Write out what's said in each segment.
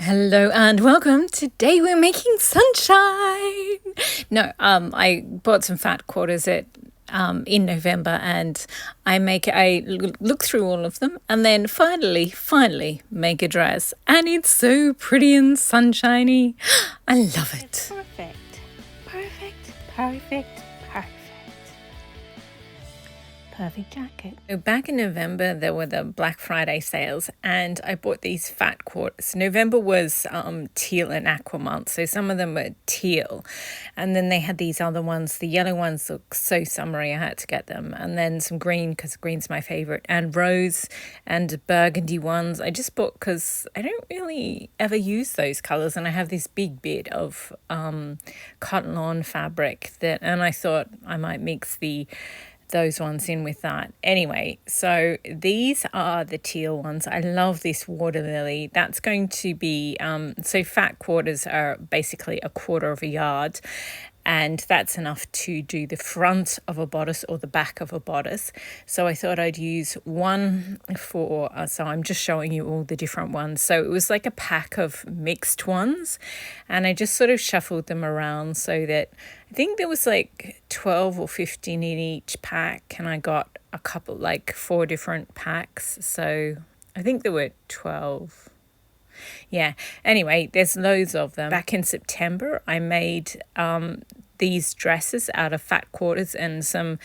Hello and welcome. Today we're making sunshine. No, I bought some fat quarters in November, and I look through all of them, and then finally make a dress, and it's so pretty and sunshiny. I love it. Perfect jacket. So back in November, there were the Black Friday sales, and I bought these fat quarters. November was teal and aqua month, so some of them were teal. And then they had these other ones. The yellow ones look so summery, I had to get them. And then some green, because green's my favorite, and rose and burgundy ones. I just bought because I don't really ever use those colors, and I have this big bit of cotton lawn fabric and I thought I might mix those ones in with that. Anyway, so these are the teal ones. I love this water lily. That's going to be, so fat quarters are basically a quarter of a yard, and that's enough to do the front of a bodice or the back of a bodice. So I thought I'd use one so I'm just showing you all the different ones. So it was like a pack of mixed ones, and I just sort of shuffled them around so that I think there was like 12 or 15 in each pack, and I got a couple, like 4 different packs. So I think there were 12. Yeah, anyway, there's loads of them. Back in September, I made these dresses out of fat quarters and some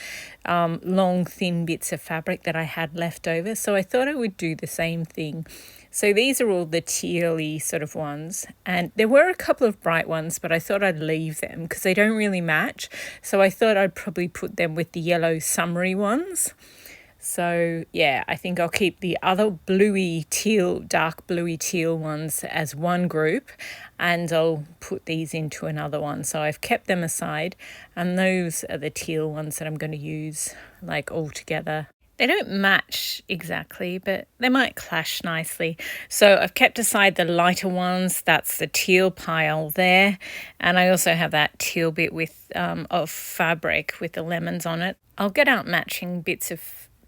long, thin bits of fabric that I had left over. So I thought I would do the same thing. So these are all the tealy sort of ones, and there were a couple of bright ones, but I thought I'd leave them because they don't really match. So I thought I'd probably put them with the yellow summery ones. So yeah, I think I'll keep the other dark bluey teal ones as one group, and I'll put these into another one. So I've kept them aside, and those are the teal ones that I'm going to use like all together. They don't match exactly, but they might clash nicely. So I've kept aside the lighter ones. That's the teal pile there. And I also have that teal bit of fabric with the lemons on it. I'll get out matching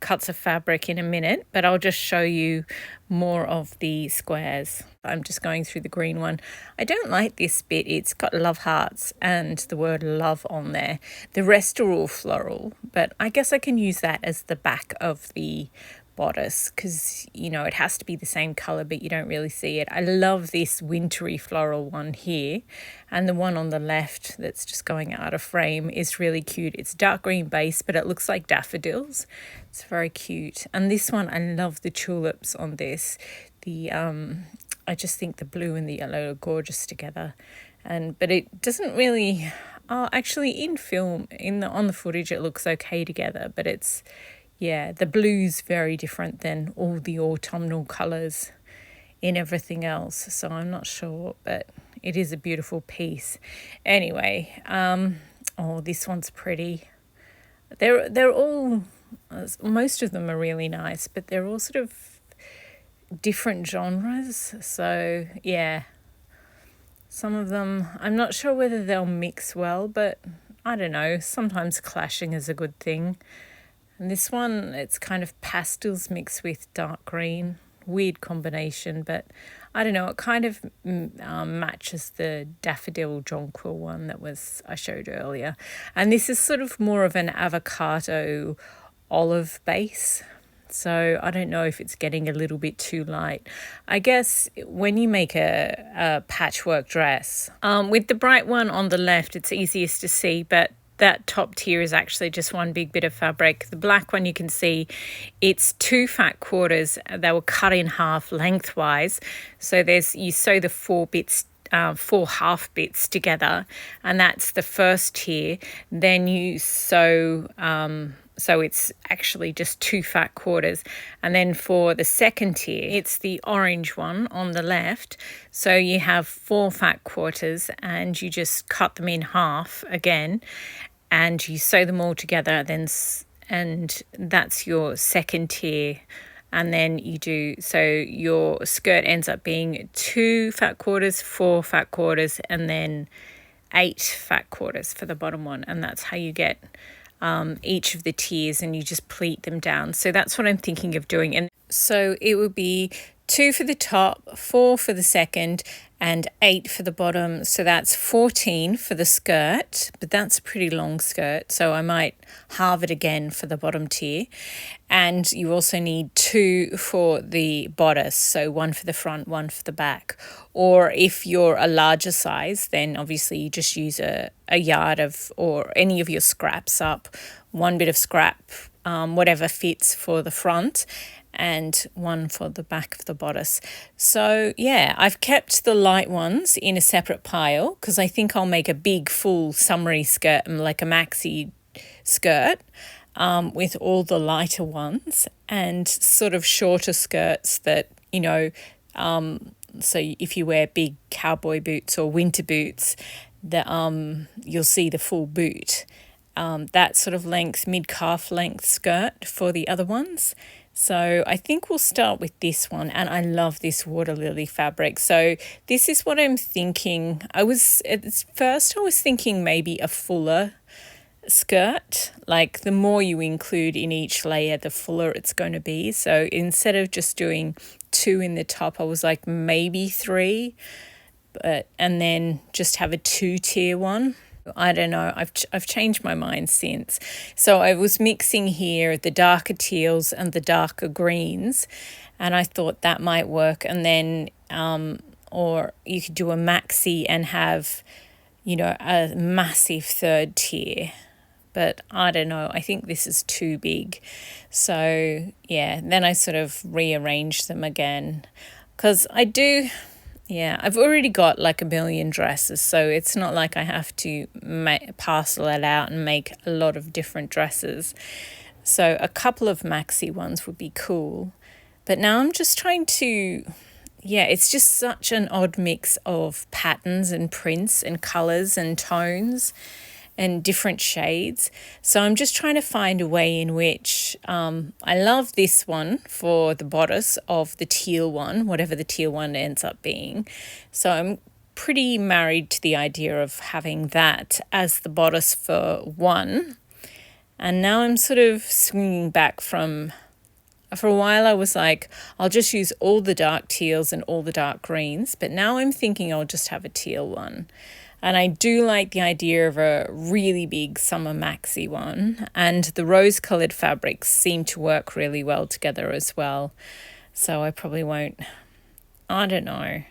cuts of fabric in a minute, but I'll just show you more of the squares. I'm just going through the green one. I don't like this bit. It's got love hearts and the word love on there. The rest are all floral, but I guess I can use that as the back of the bodice because, it has to be the same color, but you don't really see it. I love this wintry floral one here, and the one on the left that's just going out of frame is really cute. It's dark green base, but it looks like daffodils. It's very cute. And this one, I love the tulips on this. I just think the blue and the yellow are gorgeous together, but it doesn't really. Actually, in film, on the footage, it looks okay together, but it's. Yeah, the blue's very different than all the autumnal colours in everything else. So I'm not sure, but it is a beautiful piece. Anyway, this one's pretty. They're all, most of them are really nice, but they're all sort of different genres. So yeah, some of them, I'm not sure whether they'll mix well, but I don't know. Sometimes clashing is a good thing. And this one, it's kind of pastels mixed with dark green. Weird combination, but I don't know. It kind of matches the daffodil jonquil one I showed earlier. And this is sort of more of an avocado olive base. So I don't know if it's getting a little bit too light. I guess when you make a patchwork dress, with the bright one on the left, it's easiest to see, but that top tier is actually just one big bit of fabric. The black one, you can see it's 2 fat quarters. They were cut in half lengthwise. So you sew the 4 half bits together, and that's the first tier. Then you sew, so it's actually just 2 fat quarters. And then for the second tier, it's the orange one on the left. So you have 4 fat quarters, and you just cut them in half again, and you sew them all together, and that's your second tier. And then so your skirt ends up being 2 fat quarters, 4 fat quarters, and then 8 fat quarters for the bottom one. And that's how you get each of the tiers, and you just pleat them down. So that's what I'm thinking of doing. And so it would be 2 for the top, 4 for the second, and 8 for the bottom. So that's 14 for the skirt, but that's a pretty long skirt, so I might halve it again for the bottom tier. And you also need 2 for the bodice, so 1 for the front, 1 for the back. Or if you're a larger size, then obviously you just use a yard of, or any of your scraps up, 1 bit of scrap, whatever fits for the front, and 1 for the back of the bodice. So yeah, I've kept the light ones in a separate pile because I think I'll make a big full summery skirt, like a maxi skirt, with all the lighter ones, and sort of shorter skirts that, you know, so if you wear big cowboy boots or winter boots, you'll see the full boot. That sort of length, mid-calf length skirt for the other ones. So I think we'll start with this one, and I love this water lily fabric. So this is what I'm thinking. At first I was thinking maybe a fuller skirt, like the more you include in each layer, the fuller it's going to be. So instead of just doing 2 in the top, I was like maybe 3, and then just have a 2-tier one. I don't know, I've changed my mind since. So I was mixing here the darker teals and the darker greens, and I thought that might work. And then or you could do a maxi and have, you know, a massive 3rd tier, but I don't know, I think this is too big. So yeah, then I sort of rearranged them again, because I've already got like a million dresses, so it's not like I have to parcel it out and make a lot of different dresses. So a couple of maxi ones would be cool. But now I'm just trying to, it's just such an odd mix of patterns and prints and colours and tones and different shades. So I'm just trying to find a way in which I love this one for the bodice of the teal one, whatever the teal one ends up being. So I'm pretty married to the idea of having that as the bodice for one. And now I'm sort of swinging back from, for a while I was like, I'll just use all the dark teals and all the dark greens, but now I'm thinking I'll just have a teal one. And I do like the idea of a really big summer maxi one, and the rose-coloured fabrics seem to work really well together as well. So I probably won't, I don't know.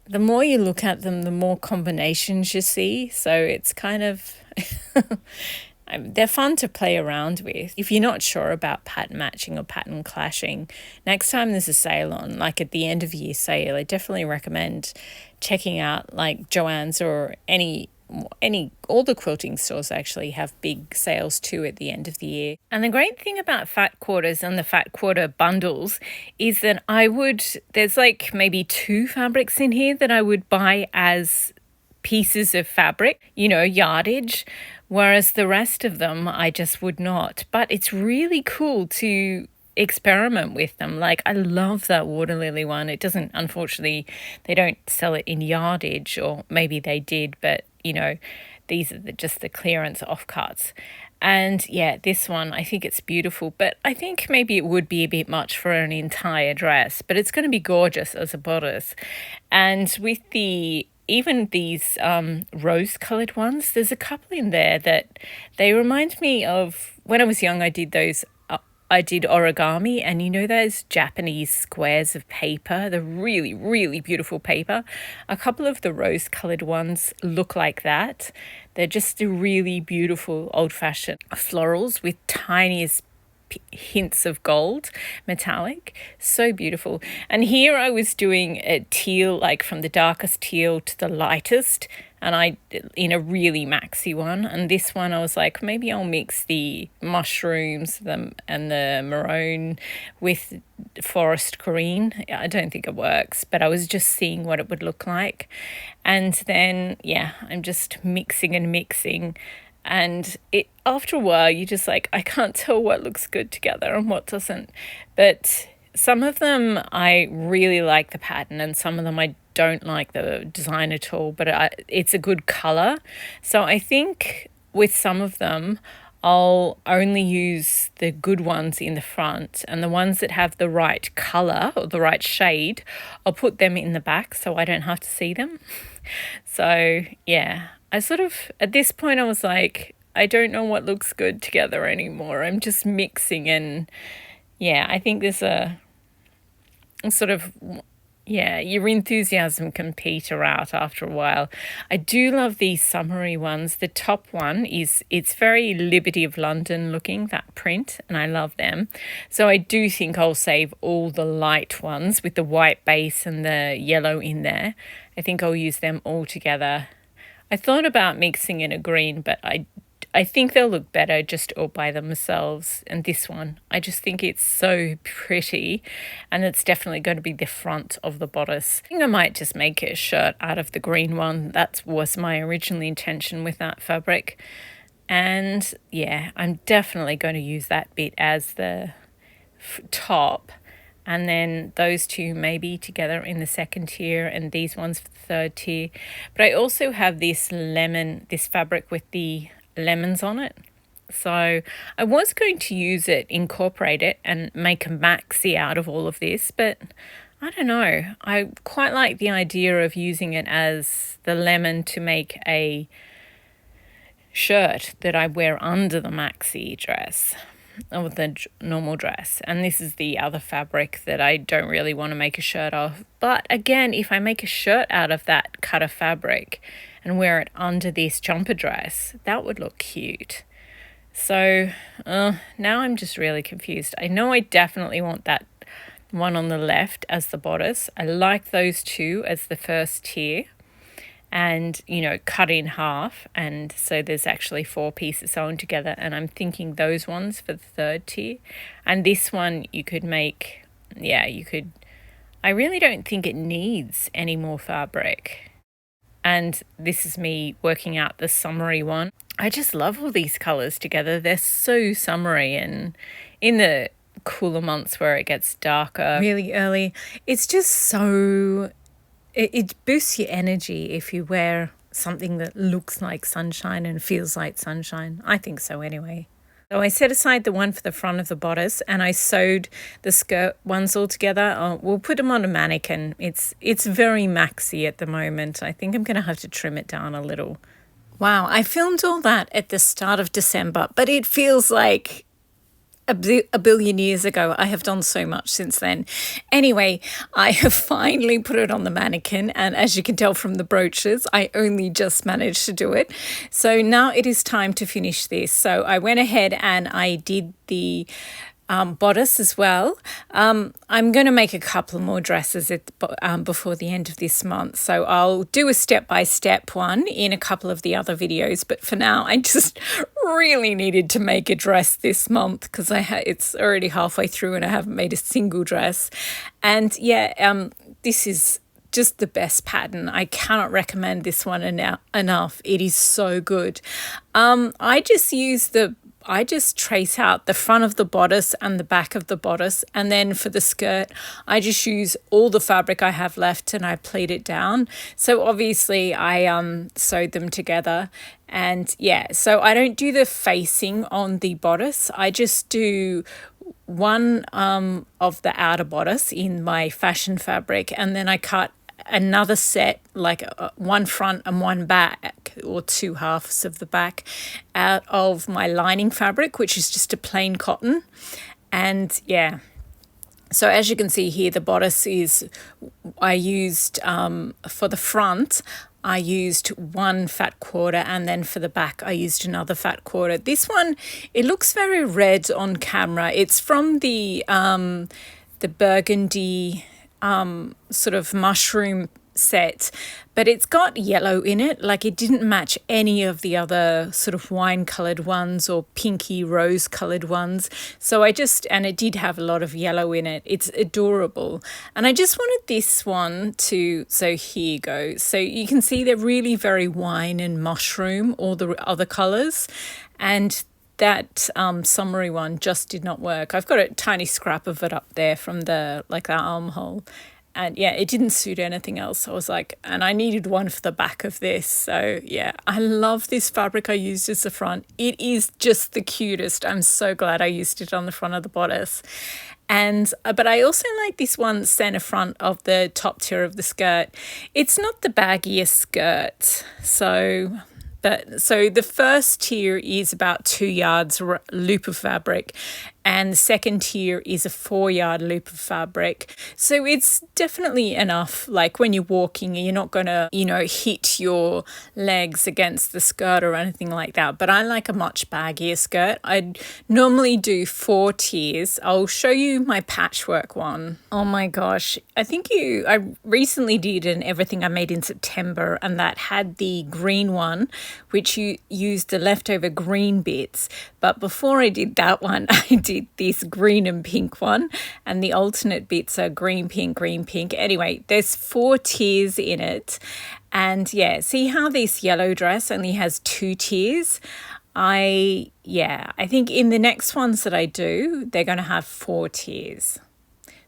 The more you look at them, the more combinations you see. So it's kind of, they're fun to play around with. If you're not sure about pattern matching or pattern clashing, next time there's a sale on, like at the end of year sale, I definitely recommend checking out like Joann's or all the quilting stores actually have big sales too at the end of the year. And the great thing about fat quarters and the fat quarter bundles is that there's like maybe 2 fabrics in here that I would buy as pieces of fabric, you know, yardage, whereas the rest of them I just would not. But it's really cool to experiment with them. Like, I love that water lily one. It doesn't, unfortunately, they don't sell it in yardage, or maybe they did, but you know, these are just the clearance offcuts. And yeah, this one, I think it's beautiful, but I think maybe it would be a bit much for an entire dress, but it's going to be gorgeous as a bodice. And with even these rose-coloured ones, there's a couple in there that they remind me of when I was young. I did origami, and you know those Japanese squares of paper, the really, really beautiful paper? A couple of the rose-coloured ones look like that. They're just really beautiful old-fashioned florals with tiniest hints of gold, metallic, so beautiful. And here I was doing a teal, like from the darkest teal to the lightest, and in a really maxi one. And this one I was like, maybe I'll mix the mushrooms and the maroon with forest green. I don't think it works, but I was just seeing what it would look like. And then I'm just mixing, and it, after a while, you just like, I can't tell what looks good together and what doesn't. But some of them I really like the pattern, and some of them I don't like the design at all, but it's a good colour. So I think with some of them, I'll only use the good ones in the front, and the ones that have the right colour or the right shade, I'll put them in the back so I don't have to see them. So yeah, I sort of, at this point I was like, I don't know what looks good together anymore. I'm just mixing, and yeah, I think there's a sort of, yeah, your enthusiasm can peter out after a while. I do love these summery ones. The top one it's very Liberty of London looking, that print, and I love them. So I do think I'll save all the light ones with the white base and the yellow in there. I think I'll use them all together. I thought about mixing in a green, but I think they'll look better just all by themselves. And this one, I just think it's so pretty, and it's definitely going to be the front of the bodice. I think I might just make a shirt out of the green one. That was my original intention with that fabric. And yeah, I'm definitely going to use that bit as the top, and then those two maybe together in the second tier, and these ones for the third tier. But I also have this fabric with the lemons on it, so I was going to use it, incorporate it, and make a maxi out of all of this, but I don't know, I quite like the idea of using it as the lemon to make a shirt that I wear under the maxi dress or the normal dress. And this is the other fabric that I don't really want to make a shirt of, but again, if I make a shirt out of that cut of fabric and wear it under this jumper dress, that would look cute. So now I'm just really confused. I know I definitely want that one on the left as the bodice. I like those two as the first tier, and you know, cut in half, and so there's actually 4 pieces sewn together, and I'm thinking those ones for the third tier. And this one you could make, yeah, you could, I really don't think it needs any more fabric. And this is me working out the summery one. I just love all these colours together. They're so summery, and in the cooler months where it gets darker really early, it's just so, it boosts your energy if you wear something that looks like sunshine and feels like sunshine. I think so anyway. So I set aside the one for the front of the bodice, and I sewed the skirt ones all together. We'll put them on a mannequin. It's very maxi at the moment. I think I'm going to have to trim it down a little. Wow, I filmed all that at the start of December, but it feels like a billion years ago. I have done so much since then. Anyway, I have finally put it on the mannequin, and as you can tell from the brooches, I only just managed to do it. So now it is time to finish this. So I went ahead and I did the bodice as well. I'm going to make a couple more dresses before the end of this month, so I'll do a step-by-step one in a couple of the other videos, but for now I just really needed to make a dress this month because it's already halfway through and I haven't made a single dress. And yeah, this is just the best pattern. I cannot recommend this one enough. It is so good. I just trace out the front of the bodice and the back of the bodice, and then for the skirt I just use all the fabric I have left and I pleat it down. So obviously I sewed them together, and yeah, so I don't do the facing on the bodice. I just do one of the outer bodice in my fashion fabric, and then I cut another set, like one front and one back, or 2 halves of the back, out of my lining fabric, which is just a plain cotton. And yeah, so as you can see here, the bodice is, I used for the front I used 1 fat quarter, and then for the back I used another fat quarter. This one, it looks very red on camera. It's from the burgundy sort of mushroom set, but it's got yellow in it. Like, it didn't match any of the other sort of wine colored ones or pinky rose colored ones, so and it did have a lot of yellow in it. It's adorable, and I just wanted this one to, so here you go. So you can see they're really very wine and mushroom, all the other colors, and that summery one just did not work. I've got a tiny scrap of it up there from the armhole, And yeah, it didn't suit anything else. I was like, and I needed one for the back of this. So yeah, I love this fabric I used as the front. It is just the cutest. I'm so glad I used it on the front of the bodice. And but I also like this one center front of the top tier of the skirt. It's not the baggiest skirt, so the first tier is about 2 yards loop of fabric, and the second tier is a 4-yard loop of fabric. So it's definitely enough, like when you're walking, you're not going to, hit your legs against the skirt or anything like that. But I like a much baggier skirt. I normally do 4 tiers. I'll show you my patchwork one. Oh my gosh. I recently did an everything I made in September, and that had the green one, which you used the leftover green bits. But before I did that one, I did this green and pink one, and the alternate bits are green, pink, green, pink. Anyway, there's 4 tiers in it. And yeah, see how this yellow dress only has 2 tiers? I think in the next ones that I do, they're going to have 4 tiers.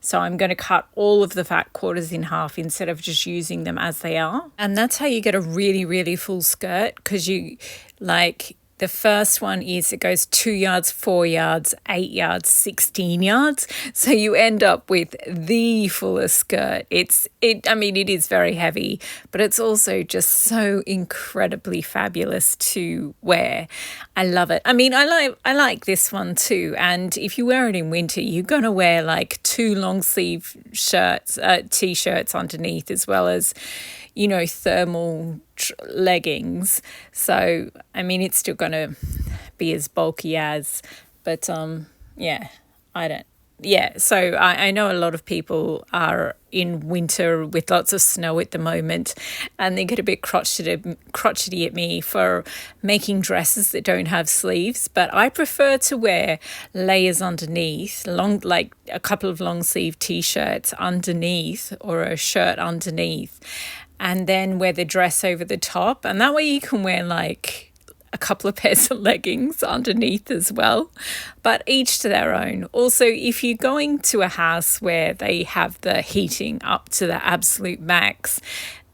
So I'm going to cut all of the fat quarters in half instead of just using them as they are. And that's how you get a really, really full skirt, because the first one is it goes 2 yards, 4 yards, 8 yards, 16 yards. So you end up with the fullest skirt. It is very heavy, but it's also just so incredibly fabulous to wear. I love it. I like this one too. And if you wear it in winter, you're going to wear like 2 long sleeve t-shirts underneath, as well as, thermal leggings. So it's still going to be as bulky as, but so I know a lot of people are in winter with lots of snow at the moment, and they get a bit crotchety at me for making dresses that don't have sleeves. But I prefer to wear layers underneath, like a couple of long sleeve t-shirts underneath or a shirt underneath, and then wear the dress over the top. And that way you can wear like a couple of pairs of leggings underneath as well, but each to their own. Also, if you're going to a house where they have the heating up to the absolute max,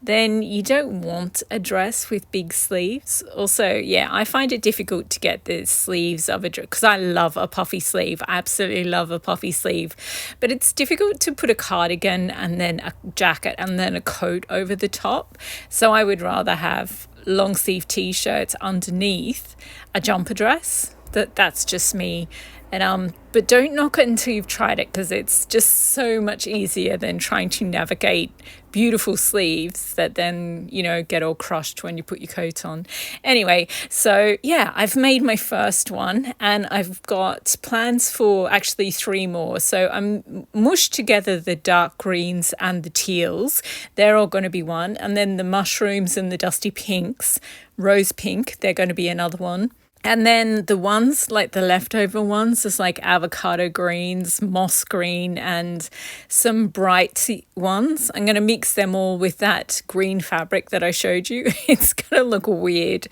then you don't want a dress with big sleeves. Also, I find it difficult to get the sleeves of a dress, because I love a puffy sleeve. I absolutely love a puffy sleeve, but it's difficult to put a cardigan and then a jacket and then a coat over the top. So I would rather have long sleeve t-shirts underneath a jumper dress. That's just me. And but don't knock it until you've tried it, because it's just so much easier than trying to navigate beautiful sleeves that then get all crushed when you put your coat on. Anyway, so I've made my first one, and I've got plans for actually 3 more. So I'm mushed together the dark greens and the teals. They're all going to be one, and then the mushrooms and the dusty pinks, rose pink, they're going to be another one. And then the ones, like the leftover ones, is like avocado greens, moss green, and some bright ones. I'm going to mix them all with that green fabric that I showed you. It's going to look weird,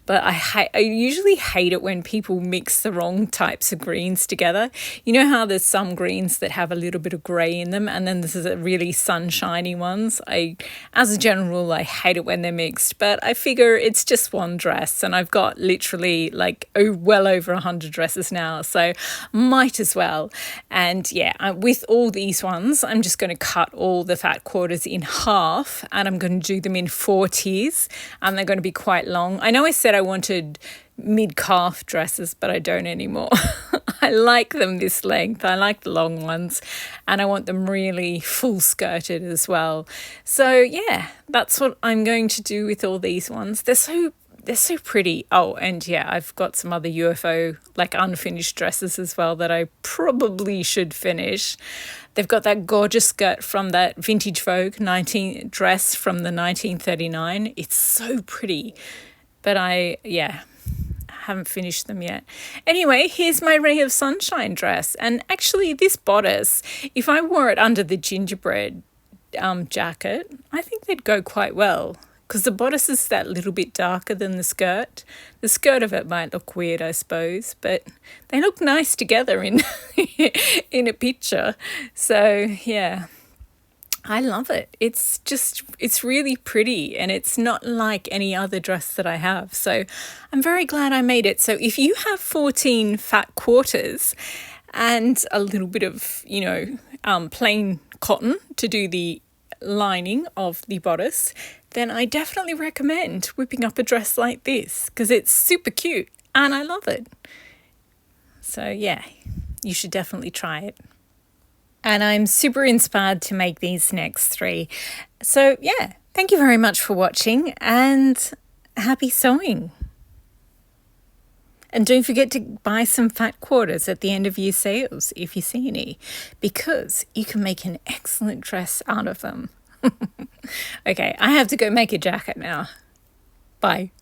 but I usually hate it when people mix the wrong types of greens together. You know how there's some greens that have a little bit of grey in them, and then there's the really sunshiny ones. As a general rule, I hate it when they're mixed, but I figure it's just one dress, and I've got literally well over 100 dresses now, so might as well. And with all these ones, I'm just going to cut all the fat quarters in half, and I'm going to do them in 4 tiers, and they're going to be quite long. I know I said I wanted mid-calf dresses, but I don't anymore. I like them this length. I like the long ones, and I want them really full skirted as well. So that's what I'm going to do with all these ones. They're so pretty. Oh, and I've got some other UFO unfinished dresses as well that I probably should finish. They've got that gorgeous skirt from that vintage Vogue dress from the 1939. It's so pretty, but I haven't finished them yet. Anyway, here's my Ray of Sunshine dress, and actually this bodice, if I wore it under the gingerbread jacket, I think they'd go quite well, because the bodice is that little bit darker than the skirt. The skirt of it might look weird, I suppose, but they look nice together in in a picture. So I love it. It's really pretty, and it's not like any other dress that I have. So I'm very glad I made it. So if you have 14 fat quarters and a little bit of, plain cotton to do the lining of the bodice, then I definitely recommend whipping up a dress like this because it's super cute and I love it. So yeah, you should definitely try it. And I'm super inspired to make these next 3. So yeah, thank you very much for watching and happy sewing. And don't forget to buy some fat quarters at the end of your sales if you see any, because you can make an excellent dress out of them. Okay, I have to go make a jacket now. Bye.